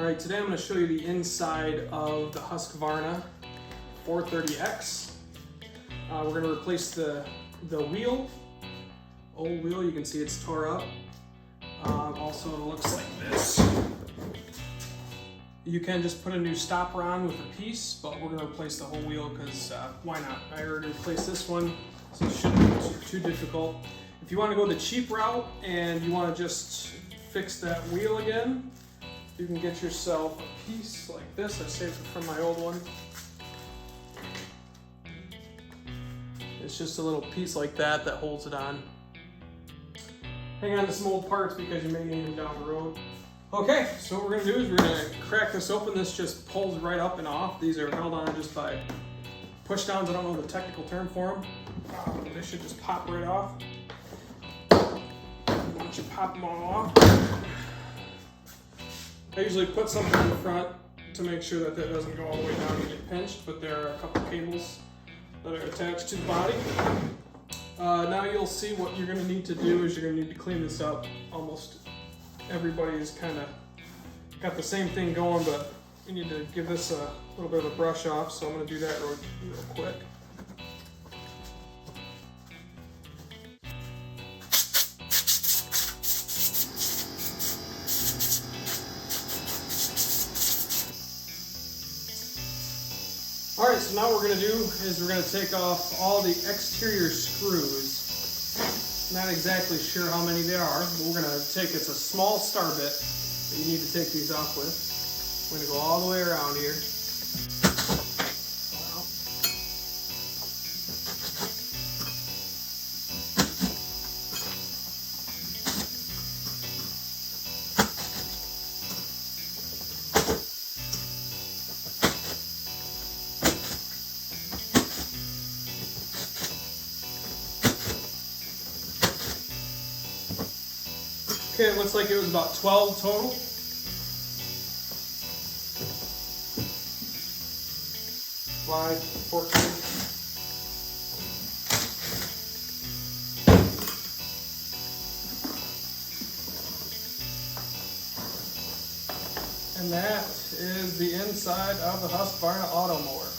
Alright, today I'm going to show you the inside of the Husqvarna 430X. We're going to replace the wheel, old wheel. You can see it's tore up. Also it looks like this. You can just put a new stopper on with a piece, but we're going to replace the whole wheel because why not? I already replaced this one, so it shouldn't be too difficult. If you want to go the cheap route and you want to just fix that wheel again, you can get yourself a piece like this. I saved it from my old one. It's just a little piece like that that holds it on. Hang on to some old parts because you may need them down the road. Okay, so what we're going to do is we're going to crack this open. This just pulls right up and off. These are held on just by push downs. I don't know the technical term for them. They should just pop right off. Once you pop them all off, I usually put something in the front to make sure that that doesn't go all the way down and get pinched, but there are a couple cables that are attached to the body. Now you'll see what you're going to need to do is you're going to need to clean this up. Almost everybody is kind of got the same thing going, but you need to give this a little bit of a brush off, so I'm going to do that real quick. Alright, so now what we're going to do is we're going to take off all the exterior screws. Not exactly sure how many there are, but we're going to take, it's a small star bit that you need to take these off with. We're going to go all the way around here. Okay, it looks like it was about 12 total. Five, 14. And that is the inside of the Husqvarna Automower.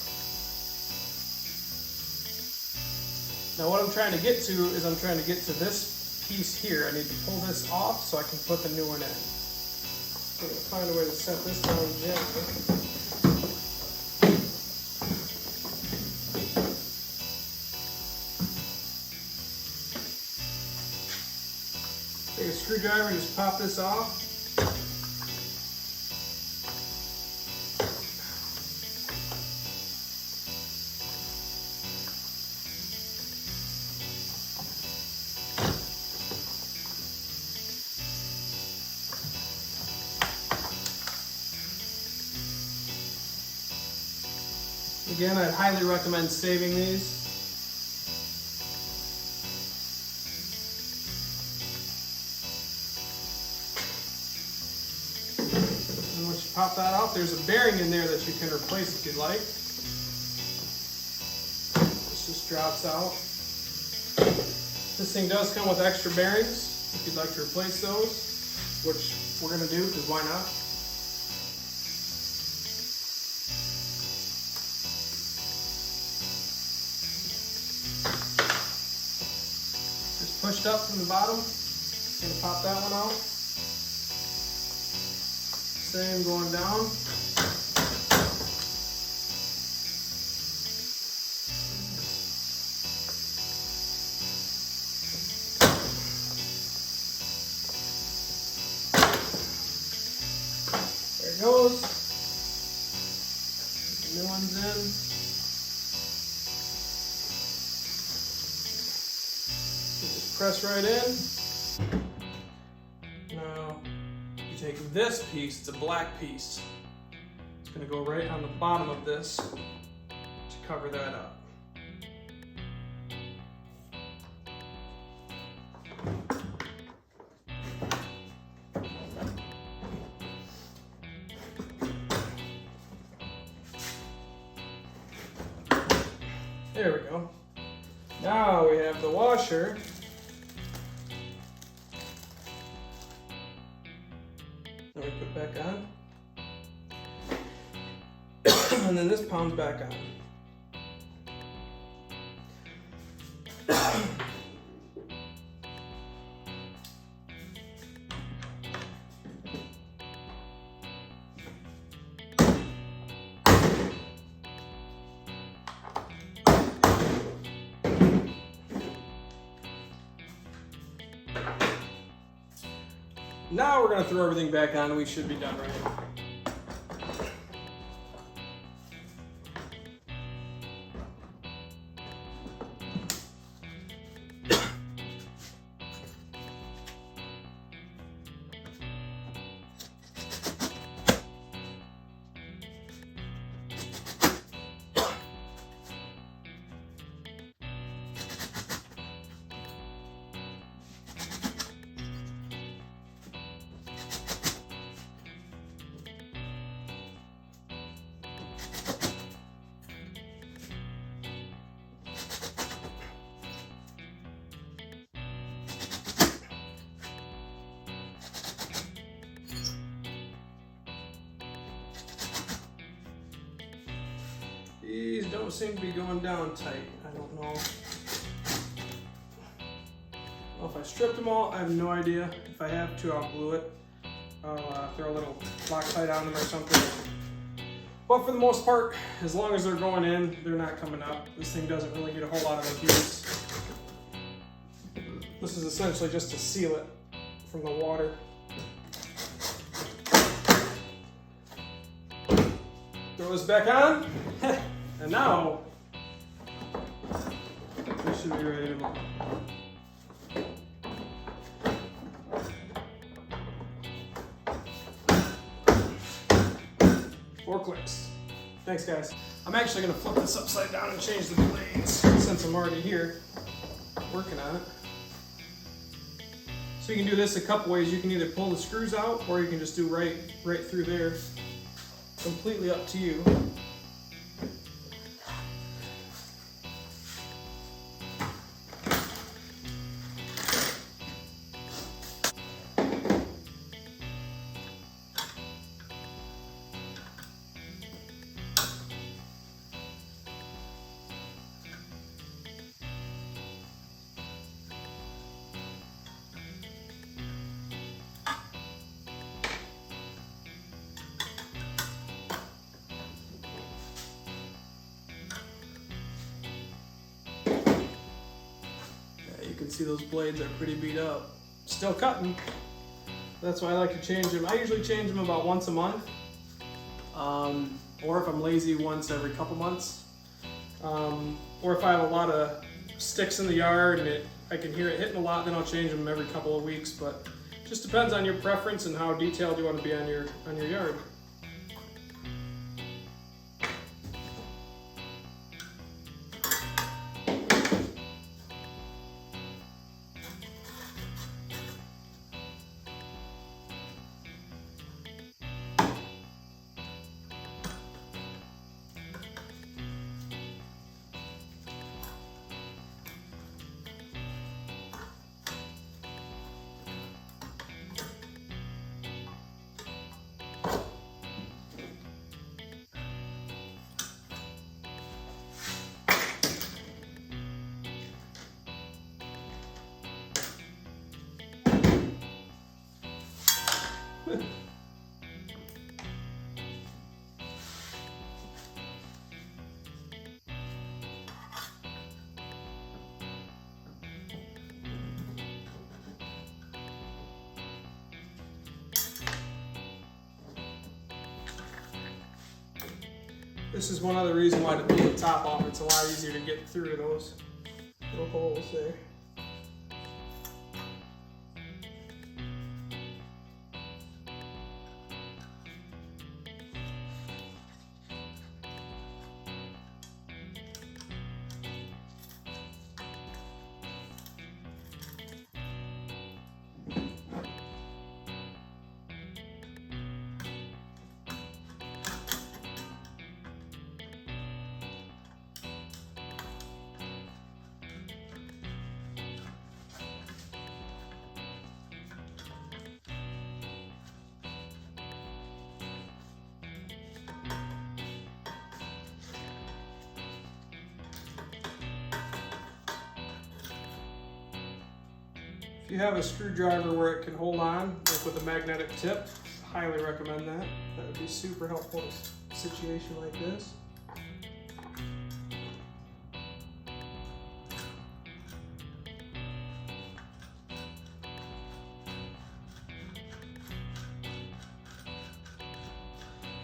Now what I'm trying to get to is I'm trying to get to this piece here. I need to pull this off so I can put the new one in. So I'm going to find a way to set this down gently. Take a screwdriver and just pop this off. Again, I'd highly recommend saving these. And once you pop that off, there's a bearing in there that you can replace if you'd like. This just drops out. This thing does come with extra bearings if you'd like to replace those, which we're going to do because why not? Pushed up from the bottom, gonna pop that one out. Same going down. There it goes. The new one's in. Press right in. Now, you take this piece, it's a black piece. It's going to go right on the bottom of this to cover that up. There we go. Now we have the washer. Then we put back on. And then this pounds back on. Now we're going to throw everything back on and we should be done right. These don't seem to be going down tight. I don't know. Well, if I stripped them all, I have no idea. If I have to, I'll glue it. I'll throw a little Loctite on them or something. But for the most part, as long as they're going in, they're not coming up. This thing doesn't really get a whole lot of abuse. This is essentially just to seal it from the water. Throw this back on. And now, we should be ready to move. 4 clicks. Thanks, guys. I'm actually going to flip this upside down and change the blades since I'm already here working on it. So you can do this a couple ways. You can either pull the screws out or you can just do right through there. Completely up to you. You can see those blades are pretty beat up. Still cutting. That's why I like to change them. I usually change them about once a month. Or if I'm lazy, once every couple months. Or if I have a lot of sticks in the yard and I can hear it hitting a lot, then I'll change them every couple of weeks. But it just depends on your preference and how detailed you want to be on your yard. This is one other reason why to pull the top off. It's a lot easier to get through those little holes there. If you have a screwdriver where it can hold on, like with a magnetic tip, highly recommend that. That would be super helpful in a situation like this.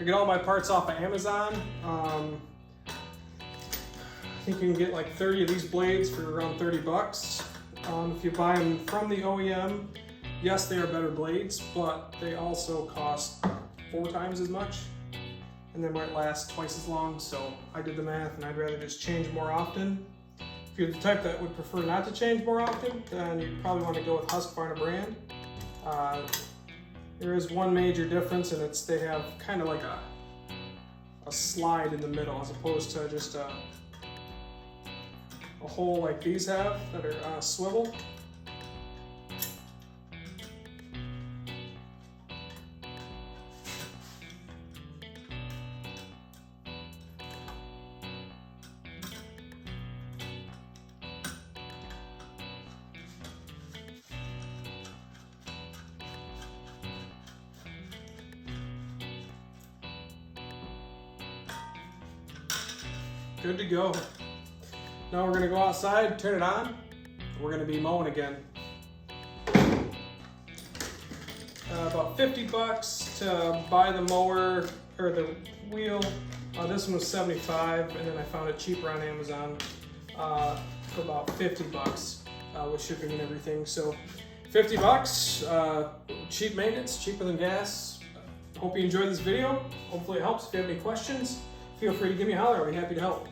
I get all my parts off of Amazon. I think you can get like 30 of these blades for around 30 bucks. If you buy them from the OEM, yes, they are better blades, but they also cost 4 times as much, and they might last twice as long. So I did the math, and I'd rather just change more often. If you're the type that would prefer not to change more often, then you'd probably want to go with Husqvarna brand. There is one major difference, and it's they have kind of like a slide in the middle as opposed to just a hole like these have that are swivel. Good to go. Now we're gonna go outside, turn it on. We're gonna be mowing again. About 50 bucks to buy the mower or the wheel. This one was 75, and then I found it cheaper on Amazon for about 50 bucks with shipping and everything. So 50 bucks, cheap maintenance, cheaper than gas. Hope you enjoyed this video. Hopefully it helps. If you have any questions, feel free to give me a holler. I'll be happy to help.